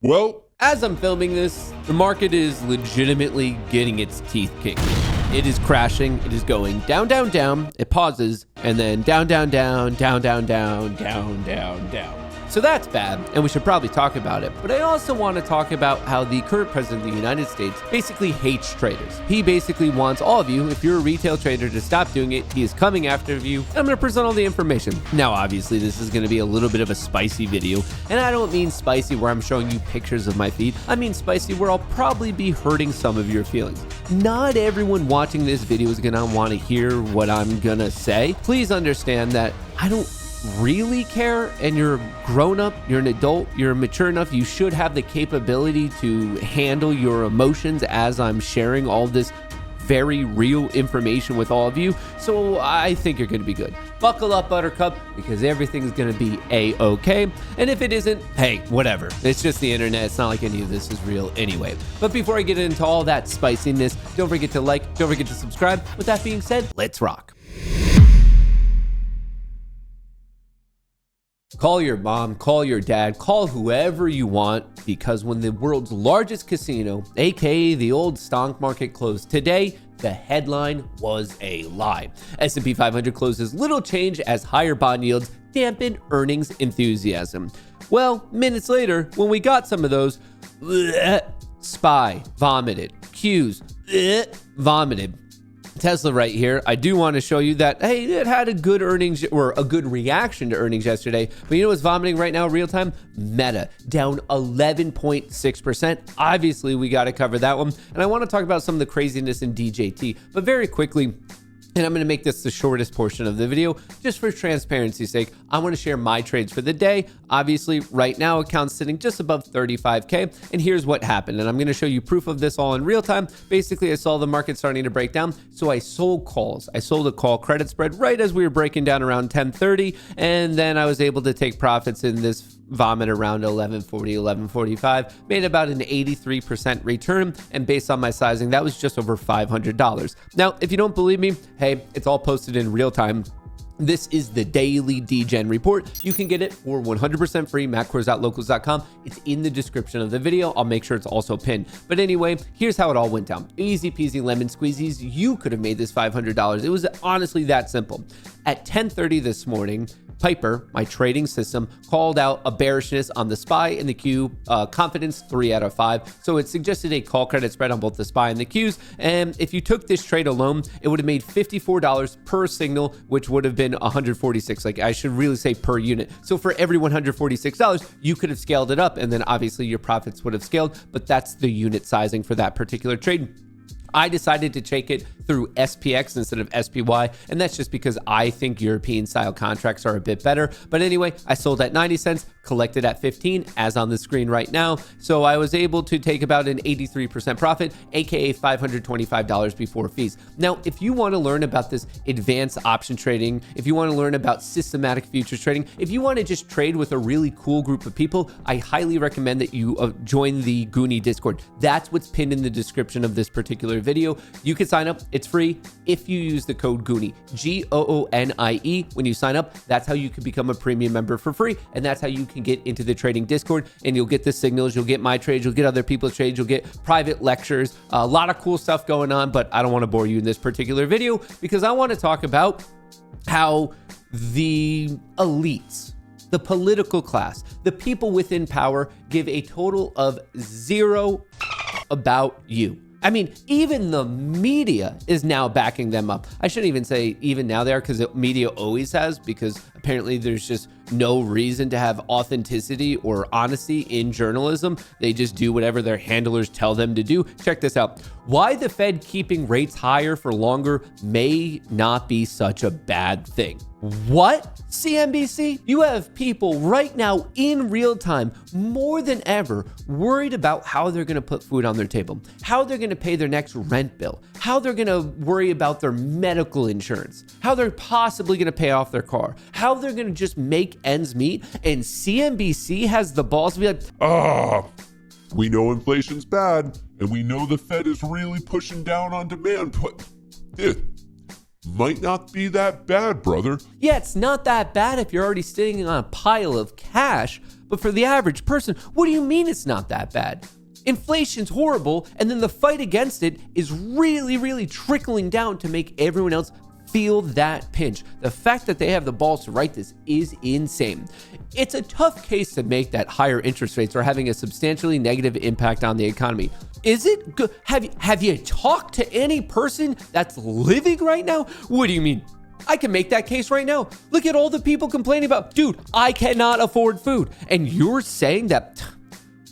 Well, As I'm filming this, the market is legitimately getting its teeth kicked. It is crashing. It is going down, down, down. It pauses, and then down, down, down, down, down, down, down, down, down. So that's bad, and we should probably talk about it. But I also want to talk about how the current president of the United States basically hates traders. He basically wants all of you, if you're a retail trader, to stop doing it. He is coming after you, and I'm going to present all the information. Now, obviously, this is going to be a little bit of a spicy video, and I don't mean spicy where I'm showing you pictures of my feet. I mean spicy where I'll probably be hurting some of your feelings. Not everyone watching this video is going to want to hear what I'm going to say. Please understand that I don't really care, and you're grown up, you're an adult, you're mature enough, you should have the capability to handle your emotions as I'm sharing all this very real information with all of you. So I think you're going to be good. Buckle up, Buttercup, because everything's going to be a-okay. And if it isn't, hey, whatever. It's just the internet. It's not like any of this is real anyway. But before I get into all that spiciness, don't forget to like, don't forget to subscribe. With that being said, let's rock. Call your mom, call your dad, call whoever you want, because when the world's largest casino, aka the old stock market, closed today, the headline was a lie. S&P 500 closes little change as higher bond yields dampen earnings enthusiasm. Well, minutes later, when we got some of those, SPY vomited, Qs vomited. Tesla right here. I do want to show you that, hey, it had a good earnings or a good reaction to earnings yesterday. But you know what's vomiting right now, real time? Meta, down 11.6%. Obviously, we got to cover that one. And I want to talk about some of the craziness in DJT. But very quickly, and I'm going to make this the shortest portion of the video, just for transparency's sake. I want to share my trades for the day. Obviously, right now, account's sitting just above 35K. And here's what happened. And I'm going to show you proof of this all in real time. Basically, I saw the market starting to break down. So I sold calls. I sold a call credit spread right as we were breaking down around 10:30. And then I was able to take profits in this vomit around 1140, 1145, made about an 83% return. And based on my sizing, that was just over $500. Now, if you don't believe me, hey, it's all posted in real time. This is the daily DGen report. You can get it for 100% free, macros.locals.com. It's in the description of the video. I'll make sure it's also pinned. But anyway, here's how it all went down. Easy peasy lemon squeezies. You could have made this $500. It was honestly that simple. At 10:30 this morning, Piper, my trading system, called out a bearishness on the SPY and the Q, confidence 3 out of 5. So it suggested a call credit spread on both the SPY and the Qs. And if you took this trade alone, it would have made $54 per signal, which would have been 146. Like, I should really say per unit. So for every $146, you could have scaled it up, and then obviously your profits would have scaled, but that's the unit sizing for that particular trade. I decided to take it through SPX instead of SPY, and that's just because I think European style contracts are a bit better. But anyway, I sold at 90 cents, collected at 15, as on the screen right now. So I was able to take about an 83% profit, aka $525 before fees. Now, if you want to learn about this advanced option trading, if you want to learn about systematic futures trading, if you want to just trade with a really cool group of people, I highly recommend that you join the Goonie Discord. That's what's pinned in the description of this particular video. You can sign up. It's free if you use the code Goonie, Goonie. When you sign up, that's how you can become a premium member for free. And that's how you can get into the trading Discord, and you'll get the signals, you'll get my trades, you'll get other people's trades, you'll get private lectures, a lot of cool stuff going on. But I don't want to bore you in this particular video, because I want to talk about how the elites, the political class, the people within power give a total of 0 about you. I mean, even the media is now backing them up. I shouldn't even say even now they are, because the media always has, because apparently there's just no reason to have authenticity or honesty in journalism. They just do whatever their handlers tell them to do. Check this out. Why the Fed keeping rates higher for longer may not be such a bad thing. What? CNBC? You have people right now in real time, more than ever, worried about how they're going to put food on their table, how they're going to pay their next rent bill, how they're going to worry about their medical insurance, how they're possibly going to pay off their car, how they're going to just make ends meet. And CNBC has the balls to be like, we know inflation's bad, and we know the Fed is really pushing down on demand, but it might not be that bad, brother. Yeah, it's not that bad if you're already sitting on a pile of cash. But for the average person, what do you mean it's not that bad? Inflation's horrible, and then the fight against it is really, really trickling down to make everyone else feel that pinch. The fact that they have the balls to write this is insane. It's a tough case to make that higher interest rates are having a substantially negative impact on the economy. Is it good? Have you talked to any person that's living right now? What do you mean? I can make that case right now. Look at all the people complaining about, dude, I cannot afford food. And you're saying that,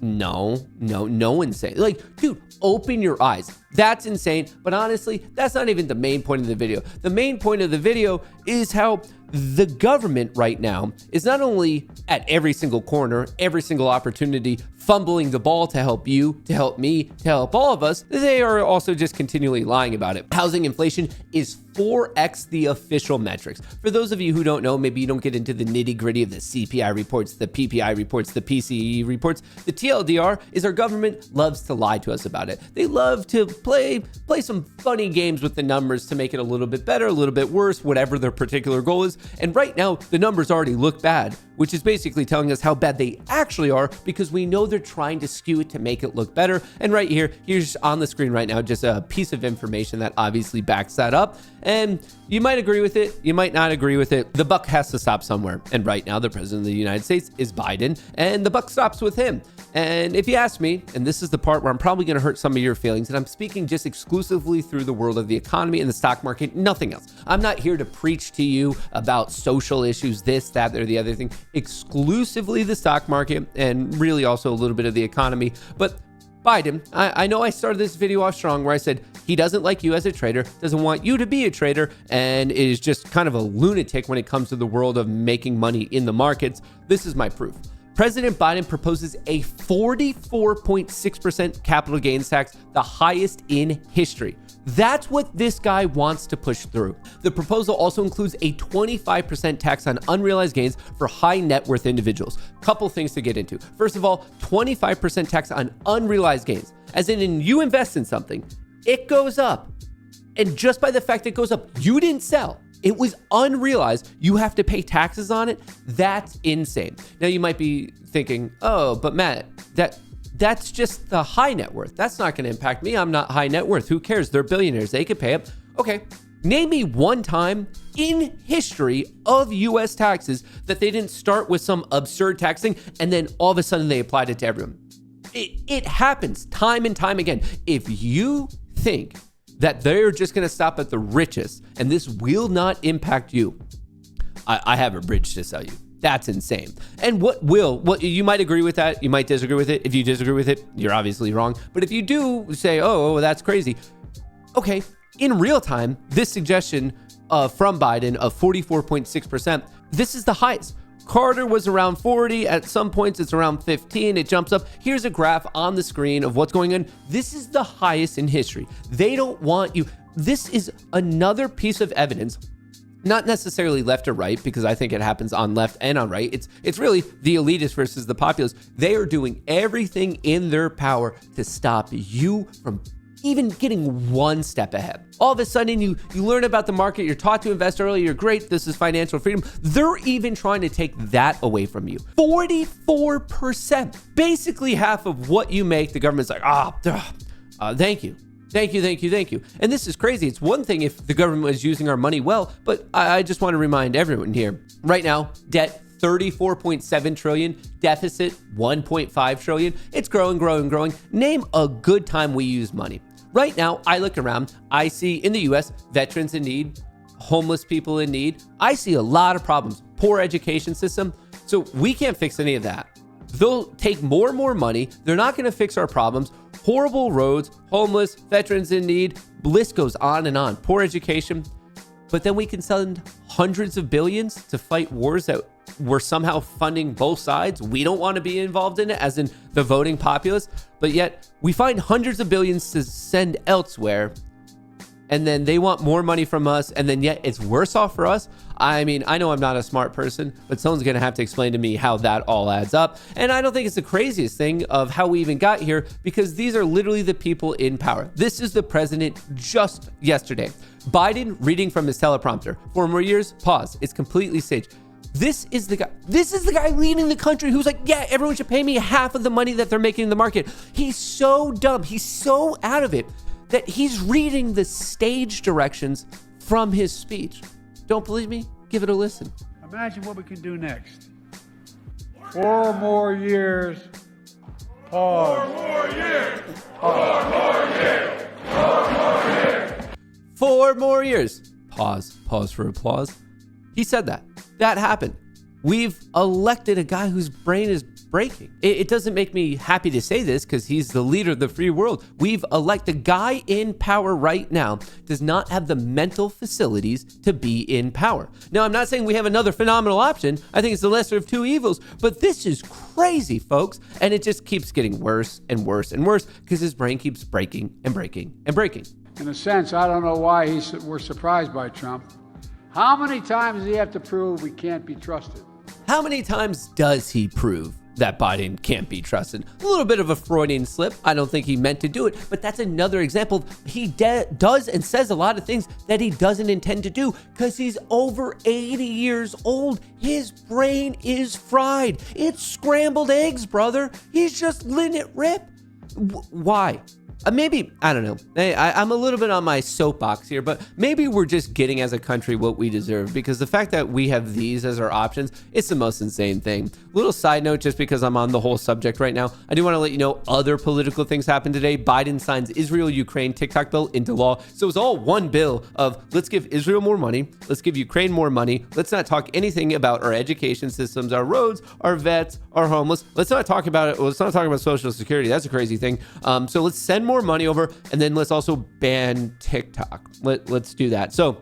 no one's saying, like, dude, open your eyes. That's insane. But honestly, that's not even the main point of the video. The main point of the video is how the government right now is not only at every single corner, every single opportunity, fumbling the ball to help you, to help me, to help all of us, they are also just continually lying about it. Housing inflation is 4x the official metrics. For those of you who don't know, maybe you don't get into the nitty gritty of the CPI reports, the PPI reports, the PCE reports. The TLDR is our government loves to lie to us about it. They love to play some funny games with the numbers to make it a little bit better, a little bit worse, whatever their particular goal is. And right now, the numbers already look bad, which is basically telling us how bad they actually are because we know they're trying to skew it to make it look better. And right here's on the screen right now, just a piece of information that obviously backs that up. And you might agree with it, you might not agree with it. The buck has to stop somewhere. And right now, the president of the United States is Biden, and the buck stops with him. And if you ask me, and this is the part where I'm probably going to hurt some of your feelings, and I'm speaking just exclusively through the world of the economy and the stock market, nothing else. I'm not here to preach to you about social issues, this, that, or the other thing. Exclusively the stock market and really also a little bit of the economy. But Biden, I know I started this video off strong where I said he doesn't like you as a trader, doesn't want you to be a trader, and is just kind of a lunatic when it comes to the world of making money in the markets. This is my proof. President Biden proposes a 44.6% capital gains tax, the highest in history. That's what this guy wants to push through. The proposal also includes a 25% tax on unrealized gains for high net worth individuals. Couple things to get into. First of all, 25% tax on unrealized gains, as in you invest in something, it goes up. And just by the fact it goes up, you didn't sell. It was unrealized. You have to pay taxes on it. That's insane. Now you might be thinking, oh, but Matt, that's just the high net worth. That's not going to impact me. I'm not high net worth. Who cares? They're billionaires. They could pay up. Okay. Name me one time in history of US taxes that they didn't start with some absurd taxing and then all of a sudden they applied it to everyone. It happens time and time again. If you think that they're just going to stop at the richest and this will not impact you, I have a bridge to sell you. That's insane. And what you might agree with that, you might disagree with it. If you disagree with it, you're obviously wrong. But if you do say, oh, that's crazy. Okay, in real time, this suggestion from Biden of 44.6%, this is the highest. Carter was around 40. At some points, it's around 15. It jumps up. Here's a graph on the screen of what's going on. This is the highest in history. They don't want you. This is another piece of evidence, not necessarily left or right, because I think it happens on left and on right. It's really the elitists versus the populace. They are doing everything in their power to stop you from even getting one step ahead. All of a sudden, you learn about the market, you're taught to invest early, you're great, this is financial freedom. They're even trying to take that away from you. 44%, basically half of what you make, the government's like, thank you. Thank you. And this is crazy. It's one thing if the government was using our money well, but I just want to remind everyone here, right now, debt, 34.7 trillion, deficit, 1.5 trillion. It's growing. Name a good time we use money. Right now, I look around, I see in the US, veterans in need, homeless people in need. I see a lot of problems, poor education system. So we can't fix any of that. They'll take more and more money. They're not going to fix our problems. Horrible roads, homeless, veterans in need, list goes on and on. Poor education. But then we can send hundreds of billions to fight wars that we're somehow funding both sides. We don't want to be involved in it, as in the voting populace, but yet we find hundreds of billions to send elsewhere. And then they want more money from us, and then yet it's worse off for us. I mean, I know I'm not a smart person, but someone's going to have to explain to me how that all adds up. And I don't think it's the craziest thing of how we even got here, because these are literally the people in power. This is the president just yesterday. Biden reading from his teleprompter. 4 more years, pause. It's completely staged. This is the guy leading the country who's like, yeah, everyone should pay me half of the money that they're making in the market. He's so dumb. He's so out of it that he's reading the stage directions from his speech. Don't believe me? Give it a listen. Imagine what we can do next. 4 more years. Pause. 4 more years. 4 more years. 4 more years. 4 more years. Pause. Pause for applause. He said that. That happened. We've elected a guy whose brain is breaking. It doesn't make me happy to say this because he's the leader of the free world. We've elected a guy in power right now does not have the mental facilities to be in power. Now, I'm not saying we have another phenomenal option. I think it's the lesser of two evils, but this is crazy, folks. And it just keeps getting worse and worse and worse because his brain keeps breaking and breaking and breaking. In a sense, I don't know why we're surprised by Trump. How many times does he have to prove we can't be trusted? How many times does he prove that Biden can't be trusted? A little bit of a Freudian slip. I don't think he meant to do it, but that's another example. He does and says a lot of things that he doesn't intend to do because he's over 80 years old. His brain is fried. It's scrambled eggs, brother. He's just letting it rip. Why? Maybe, I don't know. I'm a little bit on my soapbox here, but maybe we're just getting as a country what we deserve because the fact that we have these as our options, it's the most insane thing. Little side note, just because I'm on the whole subject right now, I do want to let you know other political things happened today. Biden signs Israel-Ukraine TikTok bill into law. So it's all one bill of let's give Israel more money. Let's give Ukraine more money. Let's not talk anything about our education systems, our roads, our vets, our homeless. Let's not talk about it. Let's not talk about Social Security. That's a crazy thing. So let's send more money over, and then let's also ban TikTok. Let's do that. So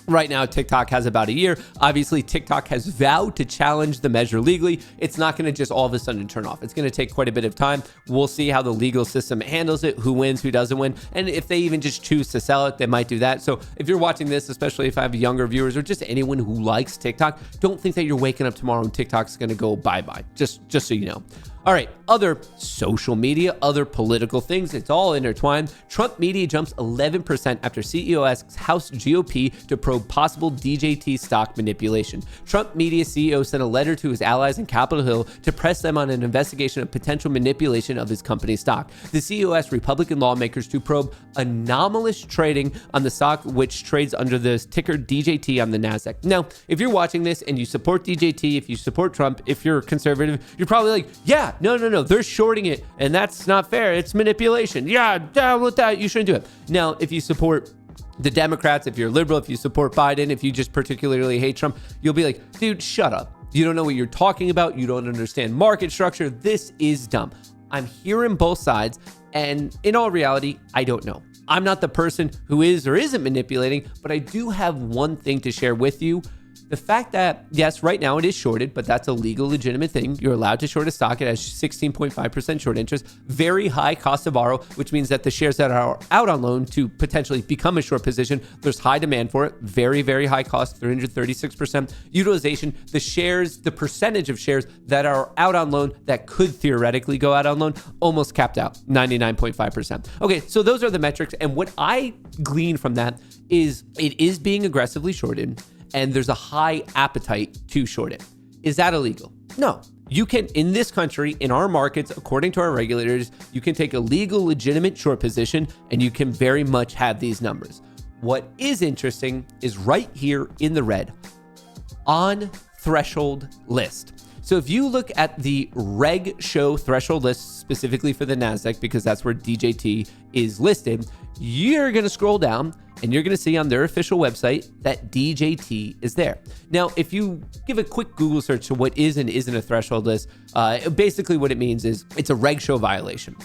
right now, TikTok has about a year. Obviously, TikTok has vowed to challenge the measure legally. It's not going to just all of a sudden turn off. It's going to take quite a bit of time. We'll see how the legal system handles it, who wins, who doesn't win. And if they even just choose to sell it, they might do that. So if you're watching this, especially if I have younger viewers or just anyone who likes TikTok, don't think that you're waking up tomorrow and TikTok's going to go bye-bye, just so you know. All right, other social media, other political things, it's all intertwined. Trump media jumps 11% after CEO asks House GOP to probe possible DJT stock manipulation. Trump media CEO sent a letter to his allies in Capitol Hill to press them on an investigation of potential manipulation of his company's stock. The CEO asked Republican lawmakers to probe anomalous trading on the stock, which trades under the ticker DJT on the NASDAQ. Now, if you're watching this and you support DJT, if you support Trump, if you're conservative, you're probably like, yeah, no, they're shorting it, and that's not fair. It's manipulation. Yeah, down with that. You shouldn't do it. Now, if you support the Democrats, if you're liberal, if you support Biden, if you just particularly hate Trump, you'll be like, dude, shut up. You don't know what you're talking about. You don't understand market structure. This is dumb. I'm hearing both sides, and in all reality, I don't know. I'm not the person who is or isn't manipulating, but I do have one thing to share with you. The fact that, yes, right now it is shorted, but that's a legal, legitimate thing. You're allowed to short a stock. It has 16.5% short interest, very high cost to borrow, which means that the shares that are out on loan to potentially become a short position, there's high demand for it. Very, very high cost, 336% utilization. The shares, the percentage of shares that are out on loan that could theoretically go out on loan, almost capped out, 99.5%. Okay, so those are the metrics. And what I glean from that is it is being aggressively shorted, and there's a high appetite to short it. Is that illegal? No. You can, in this country, in our markets, according to our regulators, you can take a legal, legitimate short position, and you can very much have these numbers. What is interesting is right here in the red, on threshold list. So if you look at the reg show threshold list, specifically for the NASDAQ, because that's where DJT is listed, you're going to scroll down and you're going to see on their official website that DJT is there. Now, if you give a quick Google search to what is and isn't a threshold list, basically what it means is it's a reg show violation.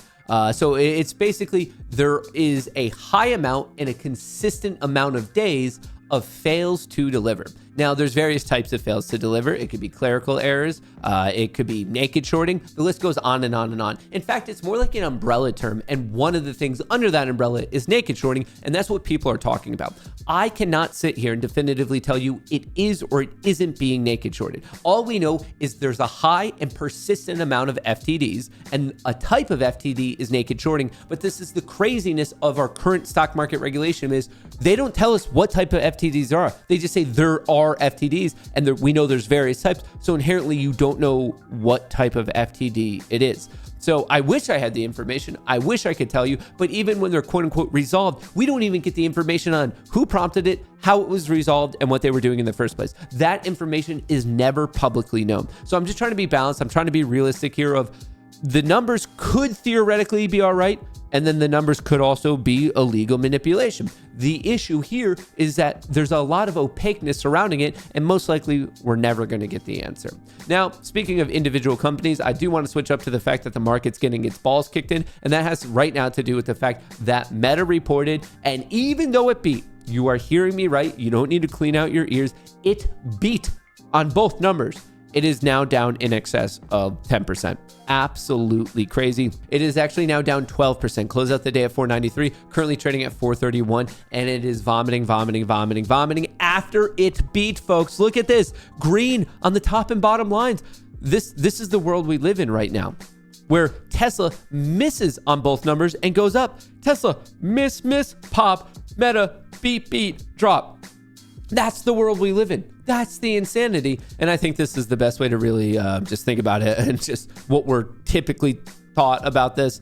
So it's basically there is a high amount and a consistent amount of days of fails to deliver. Now, there's various types of fails to deliver. It could be clerical errors. It could be naked shorting. The list goes on and on and on. In fact, it's more like an umbrella term. And one of the things under that umbrella is naked shorting. And that's what people are talking about. I cannot sit here and definitively tell you it is or it isn't being naked shorted. All we know is there's a high and persistent amount of FTDs, and a type of FTD is naked shorting. But this is the craziness of our current stock market regulation is they don't tell us what type of FTDs there are. They just say there are FTDs, and we know there's various types. So inherently, you don't know what type of FTD it is. So I wish I had the information. I wish I could tell you, but even when they're quote unquote resolved, we don't even get the information on who prompted it, how it was resolved, and what they were doing in the first place. That information is never publicly known. So I'm just trying to be balanced. I'm trying to be realistic here of the numbers could theoretically be all right, and then the numbers could also be illegal manipulation. The issue here is that there's a lot of opaqueness surrounding it, and most likely we're never going to get the answer. Now, speaking of individual companies, I do want to switch up to the fact that the market's getting its balls kicked in, and that has right now to do with the fact that Meta reported, and even though it beat, you are hearing me right, you don't need to clean out your ears, it beat on both numbers. It is now down in excess of 10%. Absolutely crazy. It is actually now down 12%. Close out the day at 493, currently trading at 431, and it is vomiting after it beat, folks. Look at this. Green on the top and bottom lines. This is the world we live in right now, where Tesla misses on both numbers and goes up. Tesla, miss, pop, Meta, beat, drop. That's the world we live in. That's the insanity. And I think this is the best way to really just think about it and just what we're typically thought about this.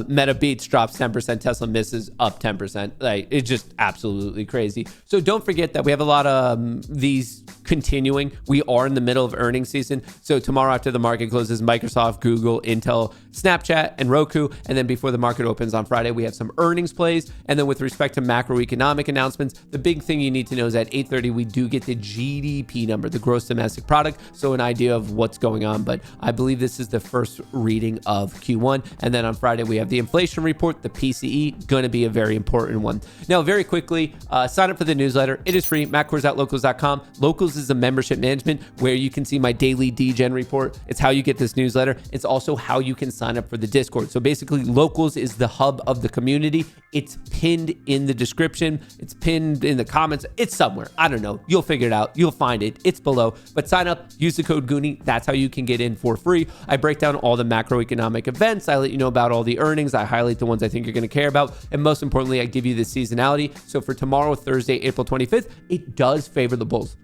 Meta beats, drops 10%, Tesla misses, up 10%. Like, it's just absolutely crazy. So don't forget that we have a lot of these continuing. We are in the middle of earnings season. So tomorrow after the market closes, Microsoft, Google, Intel, Snapchat, and Roku. And then before the market opens on Friday, we have some earnings plays. And then with respect to macroeconomic announcements, the big thing you need to know is at 8:30, we do get the GDP number, the gross domestic product. So an idea of what's going on. But I believe this is the first reading of Q1. And then on Friday, we have the inflation report, the PCE, going to be a very important one. Now, very quickly, sign up for the newsletter. It is free, mattkohrs.locals.com. Locals is a membership management where you can see my daily DGen report. It's how you get this newsletter. It's also how you can sign up for the Discord. So basically, Locals is the hub of the community. It's pinned in the description. It's pinned in the comments. It's somewhere. I don't know. You'll figure it out. You'll find it. It's below. But sign up. Use the code Goonie. That's how you can get in for free. I break down all the macroeconomic events. I let you know about all the earnings. I highlight the ones I think you're going to care about. And most importantly, I give you the seasonality. So for tomorrow, Thursday, April 25th, it does favor the bulls.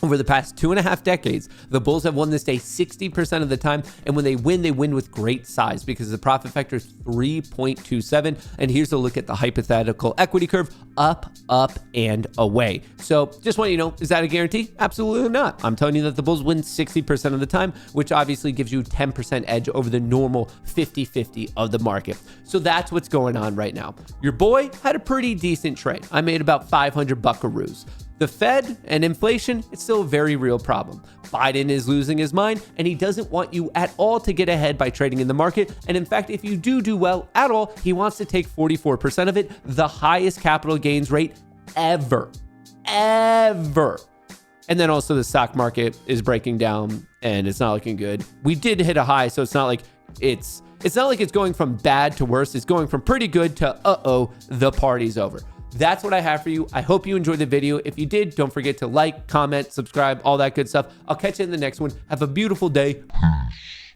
Over the past 2.5 decades, the bulls have won this day 60% of the time. And when they win with great size because the profit factor is 3.27. And here's a look at the hypothetical equity curve, up, and away. So just want you to know, is that a guarantee? Absolutely not. I'm telling you that the bulls win 60% of the time, which obviously gives you 10% edge over the normal 50-50 of the market. So that's what's going on right now. Your boy had a pretty decent trade. I made about 500 buckaroos. The Fed and inflation, it's still a very real problem. Biden is losing his mind, and he doesn't want you at all to get ahead by trading in the market. And in fact, if you do well at all, he wants to take 44% of it, the highest capital gains rate ever. And then also the stock market is breaking down, and it's not looking good. We did hit a high, so it's not like it's going from bad to worse. It's going from pretty good to the party's over. That's what I have for you. I hope you enjoyed the video. If you did, don't forget to like, comment, subscribe, all that good stuff. I'll catch you in the next one. Have a beautiful day. Peace.